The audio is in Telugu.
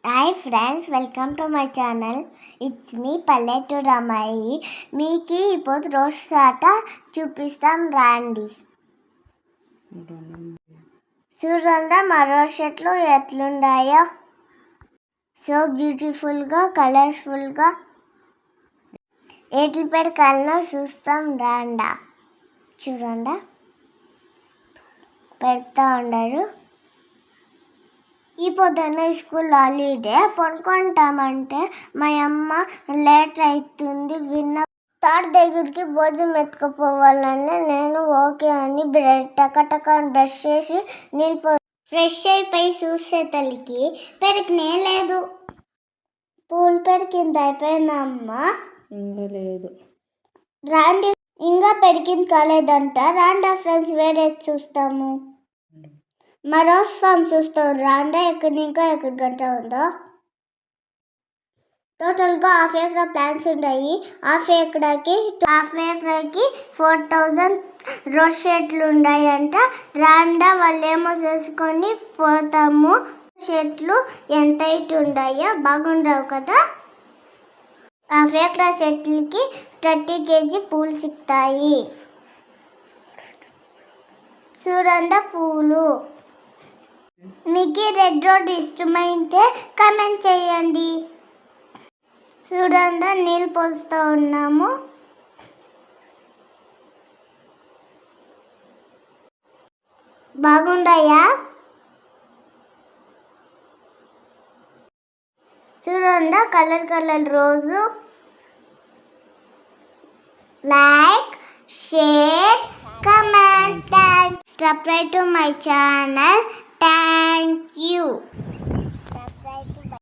Hi friends, welcome to my channel. It's me పల్లెటూరు అమ్మాయి. మీకు ఇప్పుడు రోజ్ ఆట చూపిస్తాం రండి. చూడండి మా రోజ్ చెట్లు ఎట్లున్నాయో. సో బ్యూటిఫుల్గా, కలర్ఫుల్గా ఎట్లు పెడకాలలో చూస్తాం రండా. చూడండి పెడతా ఉండరు. ఈ పొద్దున్న స్కూల్ హాలిడే పనుకుంటామంటే మా అమ్మ లేట్ అవుతుంది తాడు దగ్గరికి భోజనం ఎత్తుకుపోవాలని నేను ఓకే అని టకటక బ్రష్ చేసి ఫ్రెష్ అయిపోయి చూసే తల్లికి పెరిగినే లేదు. పూలు పెరిగింది అయిపోయిన అమ్మ ఇంకా లేదు. రాండి ఇంకా పెరిగింది కాలేదంట. రాండా ఫ్రెండ్స్ వేరే చూస్తాము. మరో ఫామ్ చూస్తాం రాండా. ఇంకా ఎక్కడ గంట ఉందో. టోటల్గా హాఫ్ ఎకరా ప్లాంట్స్ ఉంటాయి. హాఫ్ ఎకరాకి 4000 రోజ్ చెట్లు ఉన్నాయంట. రాండా వాళ్ళేమో చేసుకొని పోతాము. చెట్లు ఎంత హైట్ ఉన్నాయో బాగుండవు కదా. హాఫ్ ఎకరా చెట్లకి 30 kg పూలు సిక్తాయి. చూడండి పూలు. మీకు రెడ్ రోడ్ ఇష్టమైతే కామెంట్ చేయండి. చూడండి నీళ్ళు పోస్తూ ఉన్నాము. బాగుండాయా? చూడండి కలర్ రోజు. Like, share, comment, and subscribe to my channel. Thank you.